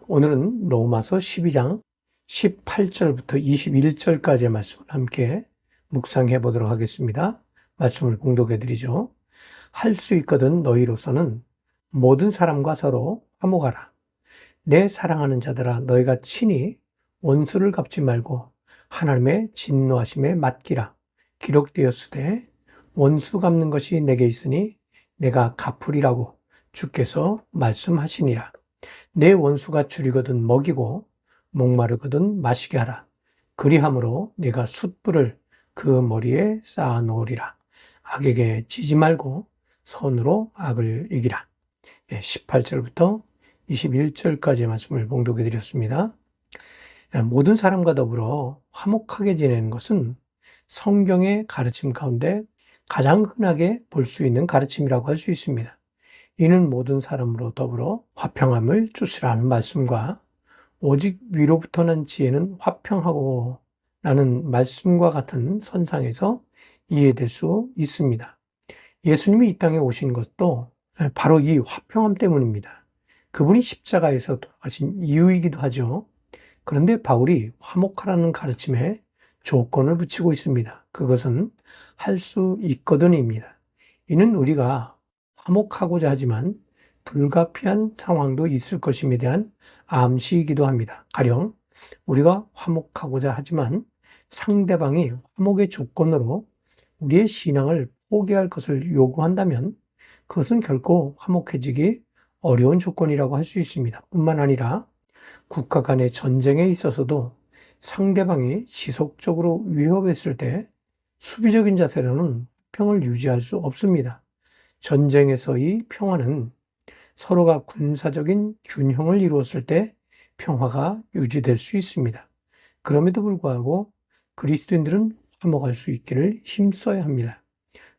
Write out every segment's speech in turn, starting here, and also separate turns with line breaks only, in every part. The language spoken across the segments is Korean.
오늘은 로마서 12장 18절부터 21절까지의 말씀을 함께 묵상해 보도록 하겠습니다. 말씀을 봉독해 드리죠. 할 수 있거든 너희로서는 모든 사람과 서로 화목하라. 내 사랑하는 자들아, 너희가 친히 원수를 갚지 말고 하나님의 진노하심에 맡기라. 기록되었으되 원수 갚는 것이 내게 있으니 내가 갚으리라고 주께서 말씀하시니라. 내 원수가 줄이거든 먹이고 목마르거든 마시게 하라. 그리함으로 내가 숯불을 그 머리에 쌓아 놓으리라. 악에게 지지 말고 선으로 악을 이기라. 18절부터 21절까지의 말씀을 봉독해 드렸습니다. 모든 사람과 더불어 화목하게 지내는 것은 성경의 가르침 가운데 가장 흔하게 볼 수 있는 가르침이라고 할 수 있습니다. 이는 모든 사람으로 더불어 화평함을 주시라는 말씀과 오직 위로부터 난 지혜는 화평하고 라는 말씀과 같은 선상에서 이해될 수 있습니다. 예수님이 이 땅에 오신 것도 바로 이 화평함 때문입니다. 그분이 십자가에서 돌아가신 이유이기도 하죠. 그런데 바울이 화목하라는 가르침에 조건을 붙이고 있습니다. 그것은 할 수 있거든입니다. 이는 우리가 화목하고자 하지만 불가피한 상황도 있을 것임에 대한 암시이기도 합니다. 가령 우리가 화목하고자 하지만 상대방이 화목의 조건으로 우리의 신앙을 포기할 것을 요구한다면 그것은 결코 화목해지기 어려운 조건이라고 할 수 있습니다. 뿐만 아니라 국가 간의 전쟁에 있어서도 상대방이 지속적으로 위협했을 때 수비적인 자세로는 평을 유지할 수 없습니다. 전쟁에서의 평화는 서로가 군사적인 균형을 이루었을 때 평화가 유지될 수 있습니다. 그럼에도 불구하고 그리스도인들은 화목할 수 있기를 힘써야 합니다.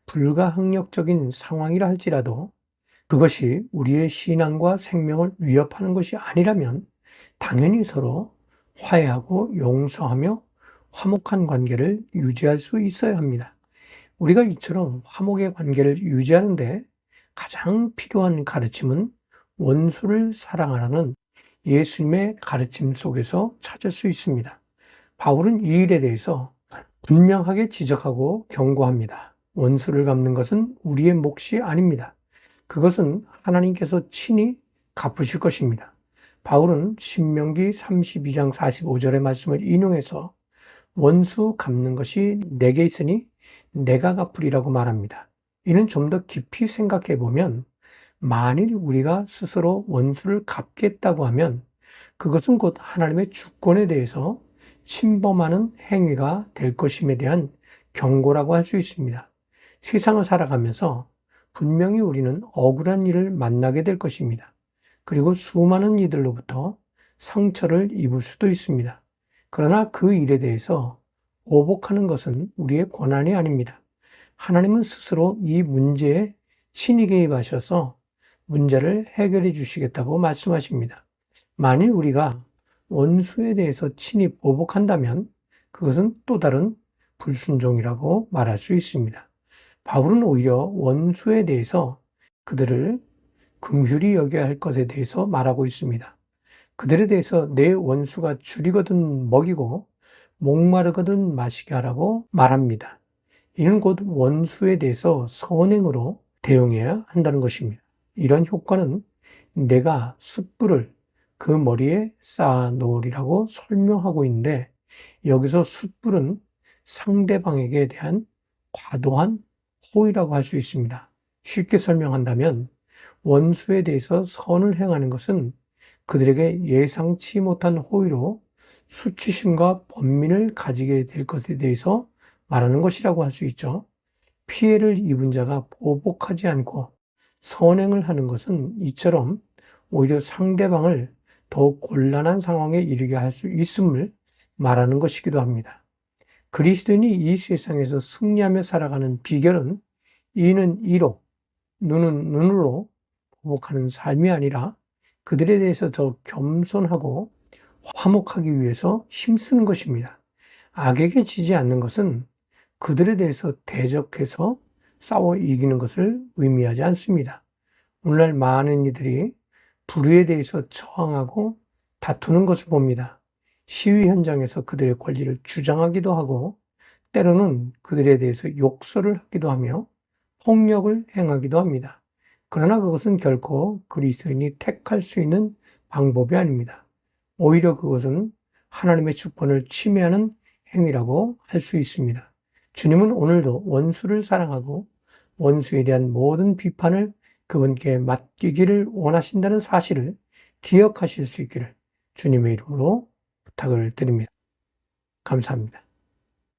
불가항력적인 상황이라 할지라도 그것이 우리의 신앙과 생명을 위협하는 것이 아니라면 당연히 서로 화해하고 용서하며 화목한 관계를 유지할 수 있어야 합니다. 우리가 이처럼 화목의 관계를 유지하는데 가장 필요한 가르침은 원수를 사랑하라는 예수님의 가르침 속에서 찾을 수 있습니다. 바울은 이 일에 대해서 분명하게 지적하고 경고합니다. 원수를 갚는 것은 우리의 몫이 아닙니다. 그것은 하나님께서 친히 갚으실 것입니다. 바울은 신명기 32장 45절의 말씀을 인용해서 원수 갚는 것이 내게 있으니 내가 갚으리라고 말합니다. 이는 좀 더 깊이 생각해 보면 만일 우리가 스스로 원수를 갚겠다고 하면 그것은 곧 하나님의 주권에 대해서 침범하는 행위가 될 것임에 대한 경고라고 할 수 있습니다. 세상을 살아가면서 분명히 우리는 억울한 일을 만나게 될 것입니다. 그리고 수많은 이들로부터 상처를 입을 수도 있습니다. 그러나 그 일에 대해서 오복하는 것은 우리의 권한이 아닙니다. 하나님은 스스로 이 문제에 친히 개입하셔서 문제를 해결해 주시겠다고 말씀하십니다. 만일 우리가 원수에 대해서 친히 보복한다면 그것은 또 다른 불순종이라고 말할 수 있습니다. 바울은 오히려 원수에 대해서 그들을 긍휼히 여겨야 할 것에 대해서 말하고 있습니다. 그들에 대해서 내 원수가 줄이거든 먹이고 목마르거든 마시게 하라고 말합니다. 이는 곧 원수에 대해서 선행으로 대응해야 한다는 것입니다. 이런 효과는 내가 숯불을 그 머리에 쌓아 놓으리라고 설명하고 있는데 여기서 숯불은 상대방에게 대한 과도한 호의라고 할 수 있습니다. 쉽게 설명한다면 원수에 대해서 선을 행하는 것은 그들에게 예상치 못한 호의로 수치심과 번민을 가지게 될 것에 대해서 말하는 것이라고 할 수 있죠. 피해를 입은 자가 보복하지 않고 선행을 하는 것은 이처럼 오히려 상대방을 더욱 곤란한 상황에 이르게 할 수 있음을 말하는 것이기도 합니다. 그리스도인이 이 세상에서 승리하며 살아가는 비결은 이는 이로, 눈은 눈으로 보복하는 삶이 아니라 그들에 대해서 더 겸손하고 화목하기 위해서 힘쓰는 것입니다. 악에게 지지 않는 것은 그들에 대해서 대적해서 싸워 이기는 것을 의미하지 않습니다. 오늘날 많은 이들이 불의에 대해서 저항하고 다투는 것을 봅니다. 시위 현장에서 그들의 권리를 주장하기도 하고 때로는 그들에 대해서 욕설을 하기도 하며 폭력을 행하기도 합니다. 그러나 그것은 결코 그리스도인이 택할 수 있는 방법이 아닙니다. 오히려 그것은 하나님의 주권을 침해하는 행위라고 할 수 있습니다. 주님은 오늘도 원수를 사랑하고 원수에 대한 모든 비판을 그분께 맡기기를 원하신다는 사실을 기억하실 수 있기를 주님의 이름으로 부탁을 드립니다. 감사합니다.